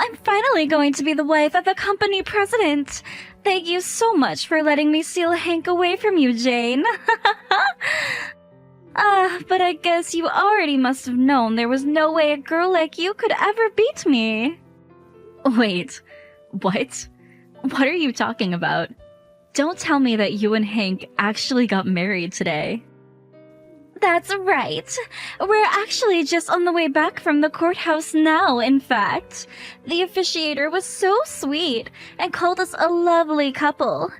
I'm finally going to be the wife of a company president. Thank you so much for letting me steal Hank away from you, Jane. But I guess you already must have known there was no way a girl like you could ever beat me. Wait, what? What are you talking about? Don't tell me that you and Hank actually got married today. That's right. We're actually just on the way back from the courthouse now, in fact. The officiator was so sweet and called us a lovely couple.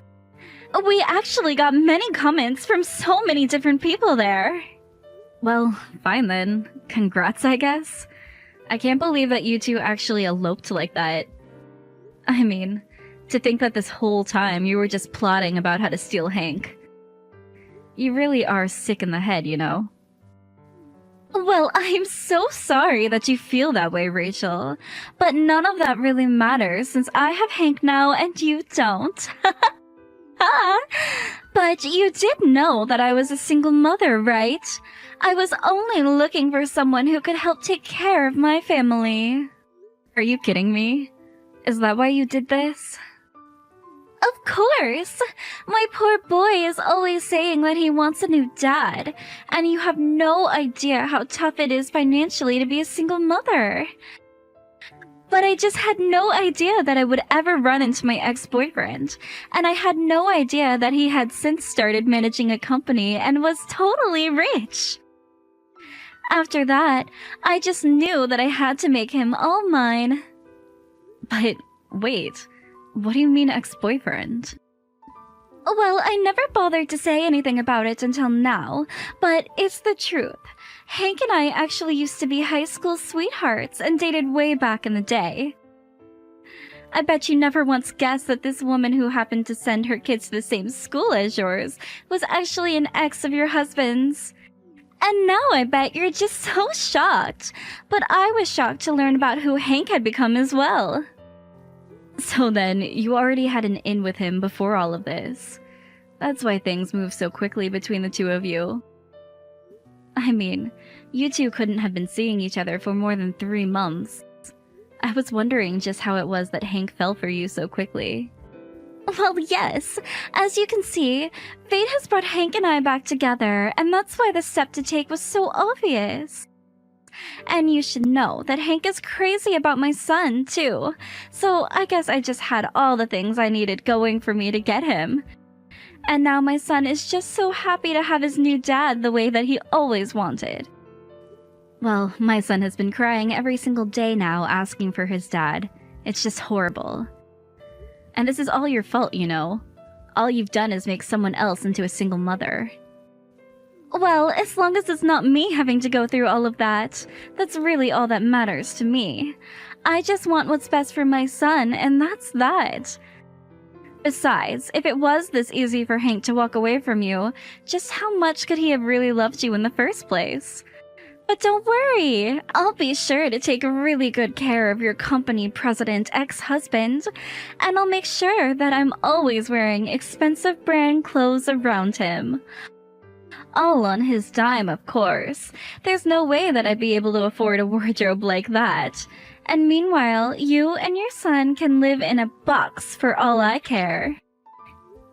We actually got many comments from so many different people there. Well, fine then. Congrats, I guess. I can't believe that you two actually eloped like that. I mean, to think that this whole time you were just plotting about how to steal Hank. You really are sick in the head, you know. Well, I'm so sorry that you feel that way, Rachel. But none of that really matters since I have Hank now and you don't. But you did know that I was a single mother, right? I was only looking for someone who could help take care of my family. Are you kidding me? Is that why you did this? Of course! My poor boy is always saying that he wants a new dad, and you have no idea how tough it is financially to be a single mother. But I just had no idea that I would ever run into my ex-boyfriend, and I had no idea that he had since started managing a company and was totally rich. After that, I just knew that I had to make him all mine. But wait, what do you mean ex-boyfriend? Well, I never bothered to say anything about it until now, but it's the truth. Hank and I actually used to be high school sweethearts and dated way back in the day. I bet you never once guessed that this woman who happened to send her kids to the same school as yours was actually an ex of your husband's. And now I bet you're just so shocked. But I was shocked to learn about who Hank had become as well. So then, you already had an in with him before all of this. That's why things move so quickly between the two of you. I mean, you two couldn't have been seeing each other for more than 3 months. I was wondering just how it was that Hank fell for you so quickly. Well, yes. As you can see, fate has brought Hank and I back together, and that's why the step to take was so obvious. And you should know that Hank is crazy about my son, too. So I guess I just had all the things I needed going for me to get him. And now my son is just so happy to have his new dad the way that he always wanted. Well, my son has been crying every single day now asking for his dad. It's just horrible. And this is all your fault, you know. All you've done is make someone else into a single mother. Well, as long as it's not me having to go through all of that, that's really all that matters to me. I just want what's best for my son, and that's that. Besides, if it was this easy for Hank to walk away from you, just how much could he have really loved you in the first place? But don't worry, I'll be sure to take really good care of your company president ex-husband, and I'll make sure that I'm always wearing expensive brand clothes around him. All on his dime, of course. There's no way that I'd be able to afford a wardrobe like that. And meanwhile, you and your son can live in a box for all I care.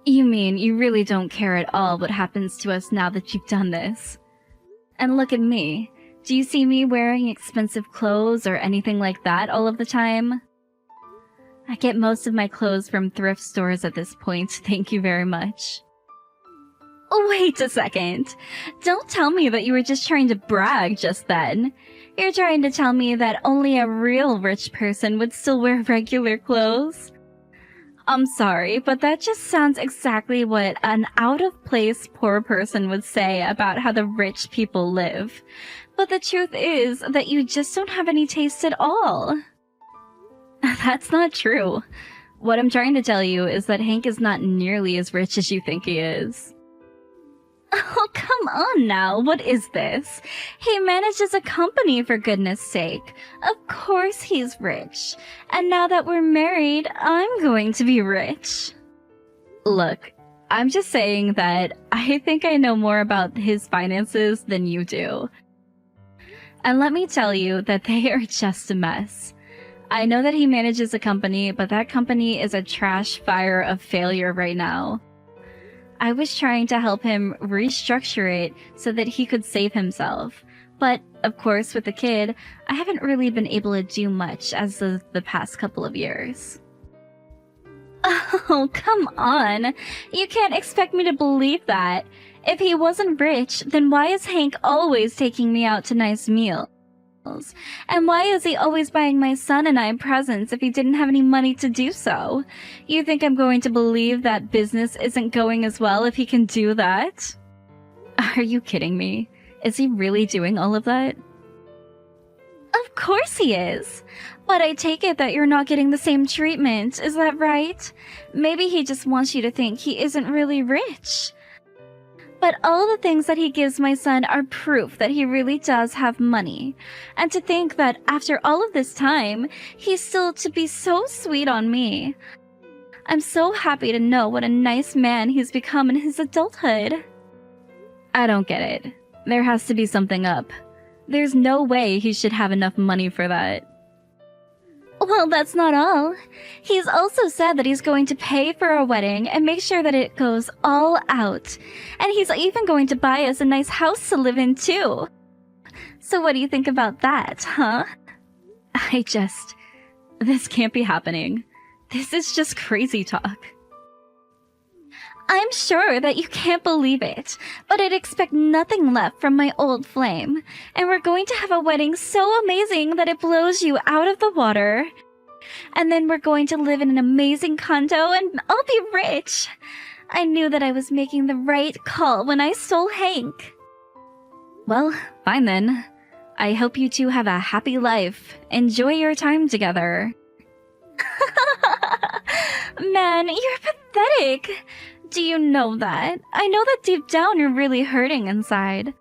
You mean you really don't care at all what happens to us now that you've done this? And look at me. Do you see me wearing expensive clothes or anything like that all of the time? I get most of my clothes from thrift stores at this point, thank you very much. Wait a second. Don't tell me that you were just trying to brag just then. You're trying to tell me that only a real rich person would still wear regular clothes? I'm sorry, but that just sounds exactly what an out-of-place poor person would say about how the rich people live. But the truth is that you just don't have any taste at all. That's not true. What I'm trying to tell you is that Hank is not nearly as rich as you think he is. Oh, come on now, what is this? He manages a company, for goodness sake. Of course he's rich. And now that we're married, I'm going to be rich. Look, I'm just saying that I think I know more about his finances than you do. And let me tell you that they are just a mess. I know that he manages a company, but that company is a trash fire of failure right now. I was trying to help him restructure it so that he could save himself. But, of course, with the kid, I haven't really been able to do much as of the past couple of years. Oh, come on. You can't expect me to believe that. If he wasn't rich, then why is Hank always taking me out to nice meals? And why is he always buying my son and I presents if he didn't have any money to do so? You think I'm going to believe that business isn't going as well if he can do that? Are you kidding me? Is he really doing all of that? Of course he is. But I take it that you're not getting the same treatment, is that right? Maybe he just wants you to think he isn't really rich. But all the things that he gives my son are proof that he really does have money. And to think that after all of this time, he's still to be so sweet on me. I'm so happy to know what a nice man he's become in his adulthood. I don't get it. There has to be something up. There's no way he should have enough money for that. Well, that's not all. He's also said that he's going to pay for our wedding and make sure that it goes all out. And he's even going to buy us a nice house to live in, too. So what do you think about that, huh? This can't be happening. This is just crazy talk. I'm sure that you can't believe it, but I'd expect nothing left from my old flame. And we're going to have a wedding so amazing that it blows you out of the water. And then we're going to live in an amazing condo and I'll be rich. I knew that I was making the right call when I stole Hank. Well, fine then. I hope you two have a happy life. Enjoy your time together. Man, you're pathetic. Do you know that? I know that deep down you're really hurting inside.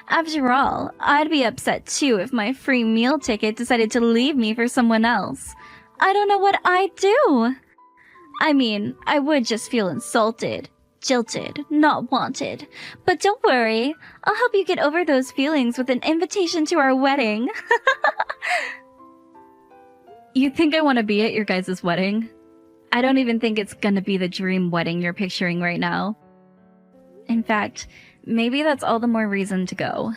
After all, I'd be upset too if my free meal ticket decided to leave me for someone else. I don't know what I'd do. I mean, I would just feel insulted, jilted, not wanted. But don't worry, I'll help you get over those feelings with an invitation to our wedding. You think I want to be at your guys' wedding? I don't even think it's gonna be the dream wedding you're picturing right now. In fact, maybe that's all the more reason to go.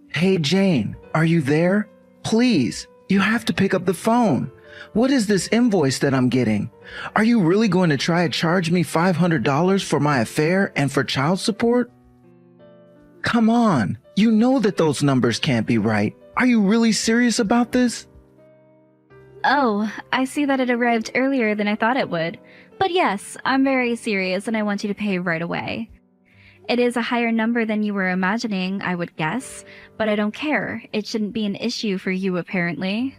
Hey Jane, are you there? Please, you have to pick up the phone. What is this invoice that I'm getting? Are you really going to try to charge me $500 for my affair and for child support? Come on, you know that those numbers can't be right. Are you really serious about this? Oh, I see that it arrived earlier than I thought it would. But yes, I'm very serious and I want you to pay right away. It is a higher number than you were imagining, I would guess, but I don't care. It shouldn't be an issue for you, apparently.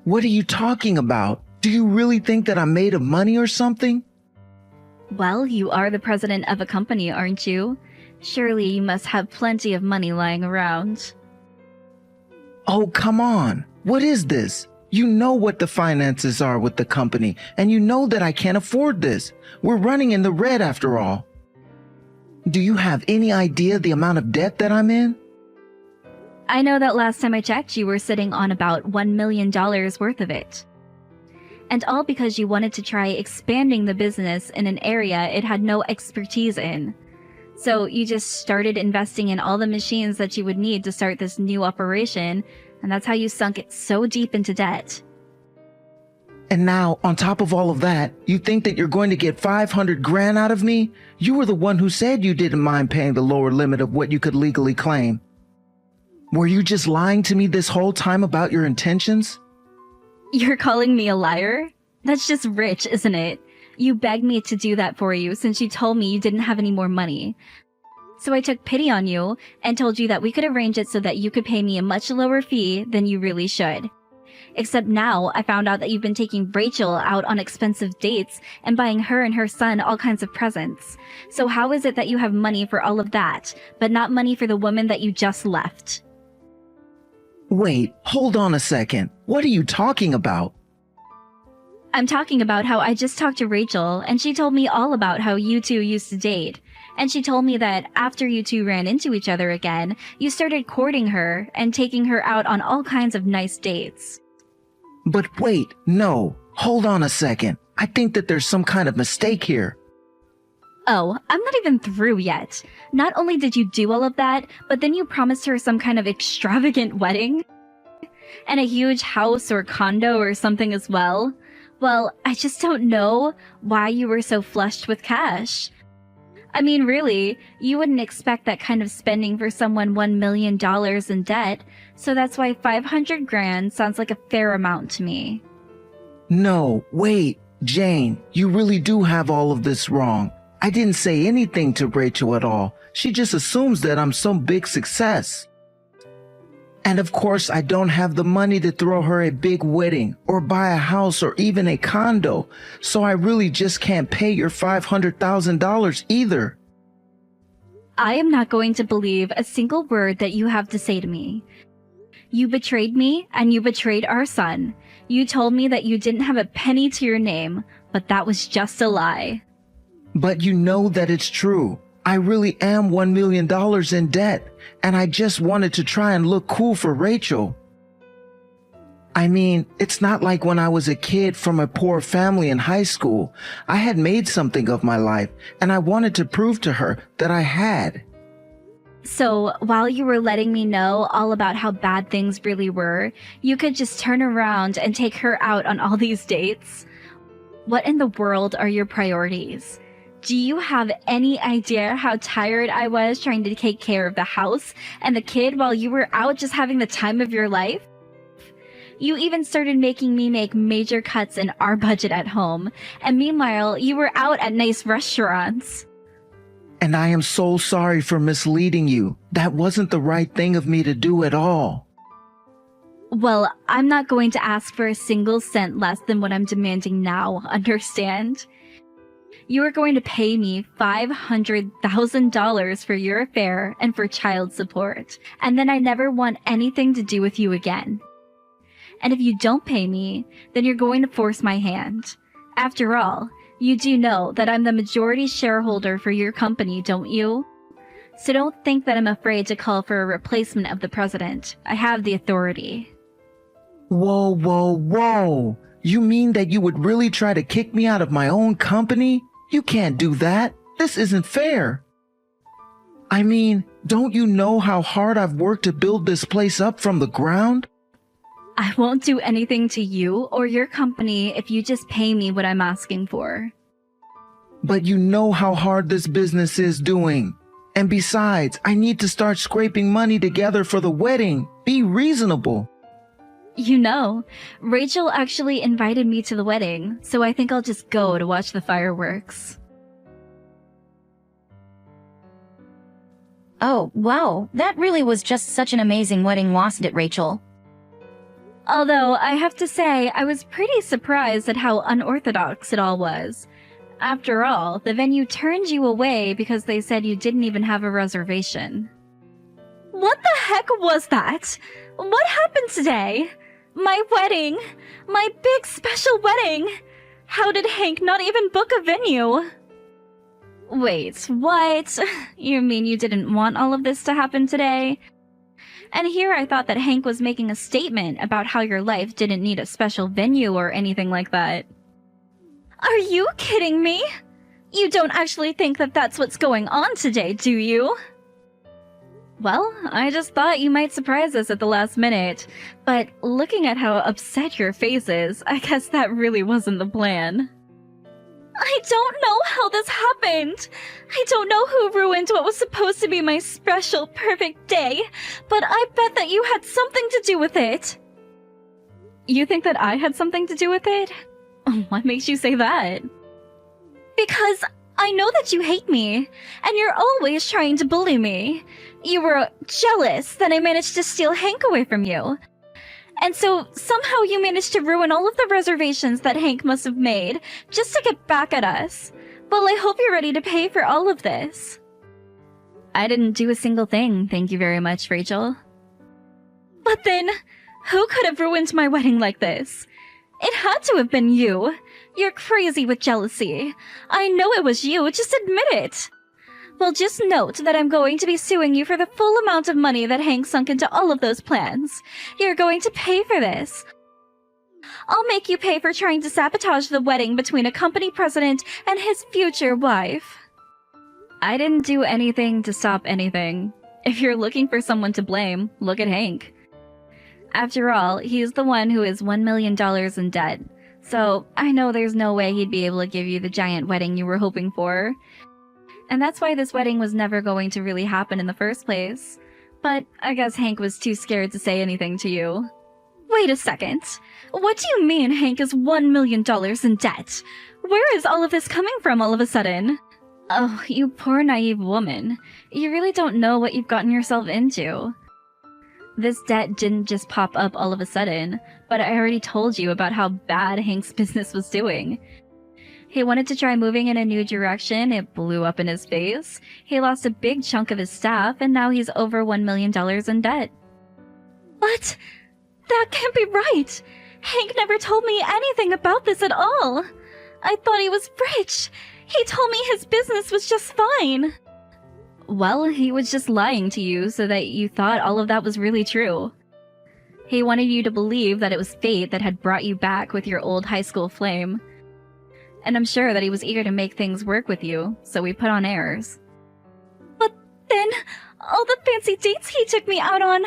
What are you talking about? Do you really think that I'm made of money or something? Well, you are the president of a company, aren't you? Surely you must have plenty of money lying around. Oh, come on. What is this? You know what the finances are with the company, and you know that I can't afford this. We're running in the red after all. Do you have any idea the amount of debt that I'm in? I know that last time I checked, you were sitting on about $1 million worth of it. And all because you wanted to try expanding the business in an area it had no expertise in. So you just started investing in all the machines that you would need to start this new operation, and that's how you sunk it so deep into debt. And now, on top of all of that, you think that you're going to get 500 grand out of me? You were the one who said you didn't mind paying the lower limit of what you could legally claim. Were you just lying to me this whole time about your intentions? You're calling me a liar? That's just rich, isn't it? You begged me to do that for you since you told me you didn't have any more money. So I took pity on you and told you that we could arrange it so that you could pay me a much lower fee than you really should. Except now I found out that you've been taking Rachel out on expensive dates and buying her and her son all kinds of presents. So how is it that you have money for all of that, but not money for the woman that you just left? Wait, hold on a second. What are you talking about? I'm talking about how I just talked to Rachel and she told me all about how you two used to date. And she told me that after you two ran into each other again, you started courting her and taking her out on all kinds of nice dates. But wait, no, hold on a second. I think that there's some kind of mistake here. Oh, I'm not even through yet. Not only did you do all of that, but then you promised her some kind of extravagant wedding? And a huge house or condo or something as well? Well, I just don't know why you were so flushed with cash. I mean, really, you wouldn't expect that kind of spending for someone $1 million in debt, so that's why 500 grand sounds like a fair amount to me. No, wait, Jane, you really do have all of this wrong. I didn't say anything to Rachel at all. She just assumes that I'm some big success. And of course, I don't have the money to throw her a big wedding or buy a house or even a condo, so I really just can't pay your $500,000 either. I am not going to believe a single word that you have to say to me. You betrayed me and you betrayed our son. You told me that you didn't have a penny to your name, but that was just a lie. But you know that it's true. I really am $1 million in debt, and I just wanted to try and look cool for Rachel. I mean, it's not like when I was a kid from a poor family in high school. I had made something of my life, and I wanted to prove to her that I had. So, while you were letting me know all about how bad things really were, you could just turn around and take her out on all these dates? What in the world are your priorities? Do you have any idea how tired I was trying to take care of the house and the kid while you were out just having the time of your life? You even started making me make major cuts in our budget at home, and meanwhile, you were out at nice restaurants. And I am so sorry for misleading you. That wasn't the right thing of me to do at all. Well, I'm not going to ask for a single cent less than what I'm demanding now, understand? You are going to pay me $500,000 for your affair and for child support, and then I never want anything to do with you again. And if you don't pay me, then you're going to force my hand. After all, you do know that I'm the majority shareholder for your company, don't you? So don't think that I'm afraid to call for a replacement of the president. I have the authority. Whoa, whoa, whoa. You mean that you would really try to kick me out of my own company? You can't do that. This isn't fair. I mean, don't you know how hard I've worked to build this place up from the ground? I won't do anything to you or your company if you just pay me what I'm asking for. But you know how hard this business is doing. And besides, I need to start scraping money together for the wedding. Be reasonable. You know, Rachel actually invited me to the wedding, so I think I'll just go to watch the fireworks. Oh, wow, that really was just such an amazing wedding, wasn't it, Rachel? Although, I have to say, I was pretty surprised at how unorthodox it all was. After all, the venue turned you away because they said you didn't even have a reservation. What the heck was that? What happened today? My wedding! My big special wedding! How did Hank not even book a venue? Wait, what? You mean you didn't want all of this to happen today? And here I thought that Hank was making a statement about how your life didn't need a special venue or anything like that. Are you kidding me? You don't actually think that that's what's going on today, do you? Well, I just thought you might surprise us at the last minute, but looking at how upset your face is, I guess that really wasn't the plan. I don't know how this happened. I don't know who ruined what was supposed to be my special, perfect day, but I bet that you had something to do with it. You think that I had something to do with it? What makes you say that? Because I know that you hate me, and you're always trying to bully me. You were jealous that I managed to steal Hank away from you. And so somehow you managed to ruin all of the reservations that Hank must have made just to get back at us. Well, I hope you're ready to pay for all of this. I didn't do a single thing, thank you very much, Rachel. But then, who could have ruined my wedding like this? It had to have been you. You're crazy with jealousy. I know it was you, just admit it. Well, just note that I'm going to be suing you for the full amount of money that Hank sunk into all of those plans. You're going to pay for this. I'll make you pay for trying to sabotage the wedding between a company president and his future wife. I didn't do anything to stop anything. If you're looking for someone to blame, look at Hank. After all, he's the one who is $1 million in debt. So I know there's no way he'd be able to give you the giant wedding you were hoping for. And that's why this wedding was never going to really happen in the first place. But I guess Hank was too scared to say anything to you. Wait a second. What do you mean Hank is $1 million in debt? Where is all of this coming from all of a sudden? Oh, you poor naive woman. You really don't know what you've gotten yourself into. This debt didn't just pop up all of a sudden, but I already told you about how bad Hank's business was doing. He wanted to try moving in a new direction, it blew up in his face. He lost a big chunk of his staff, and now he's over $1 million in debt. What? That can't be right! Hank never told me anything about this at all! I thought he was rich! He told me his business was just fine! Well, he was just lying to you so that you thought all of that was really true. He wanted you to believe that it was fate that had brought you back with your old high school flame. And I'm sure that he was eager to make things work with you, so we put on airs. But then, all the fancy dates he took me out on...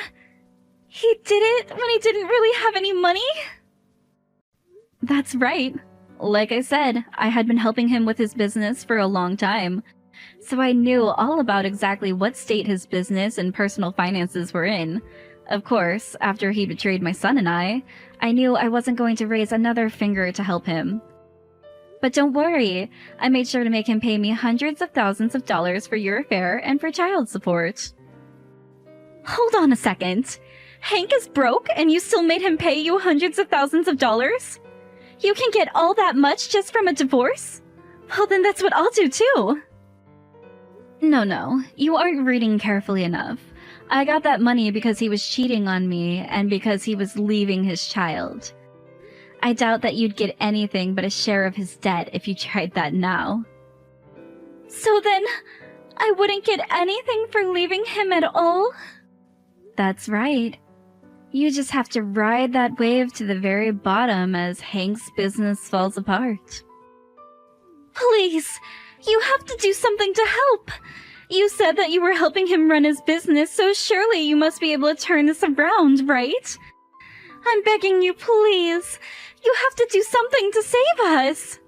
He did it when he didn't really have any money? That's right. Like I said, I had been helping him with his business for a long time. So I knew all about exactly what state his business and personal finances were in. Of course, after he betrayed my son and I knew I wasn't going to raise another finger to help him. But don't worry, I made sure to make him pay me hundreds of thousands of dollars for your affair and for child support. Hold on a second. Hank is broke and you still made him pay you hundreds of thousands of dollars? You can get all that much just from a divorce? Well, then that's what I'll do too. No, you aren't reading carefully enough. I got that money because he was cheating on me and because he was leaving his child. I doubt that you'd get anything but a share of his debt if you tried that now. So then, I wouldn't get anything for leaving him at all? That's right. You just have to ride that wave to the very bottom as Hank's business falls apart. Please, you have to do something to help. You said that you were helping him run his business, so surely you must be able to turn this around, right? I'm begging you, please. You have to do something to save us.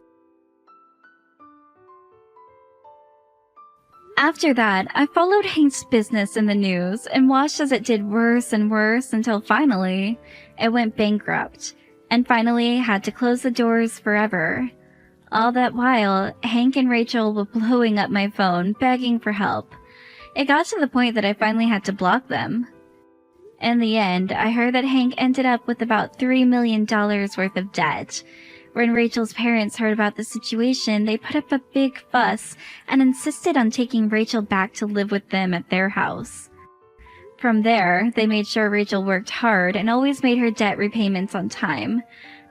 After that, I followed Hank's business in the news and watched as it did worse and worse until finally, it went bankrupt, and finally had to close the doors forever. All that while, Hank and Rachel were blowing up my phone, begging for help. It got to the point that I finally had to block them. In the end, I heard that Hank ended up with about $3 million worth of debt. When Rachel's parents heard about the situation, they put up a big fuss and insisted on taking Rachel back to live with them at their house. From there, they made sure Rachel worked hard and always made her debt repayments on time.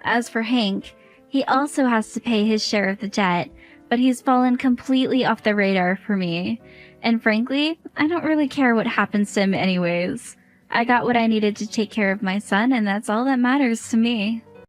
As for Hank, he also has to pay his share of the debt, but he's fallen completely off the radar for me. And frankly, I don't really care what happens to him anyways. I got what I needed to take care of my son, and that's all that matters to me.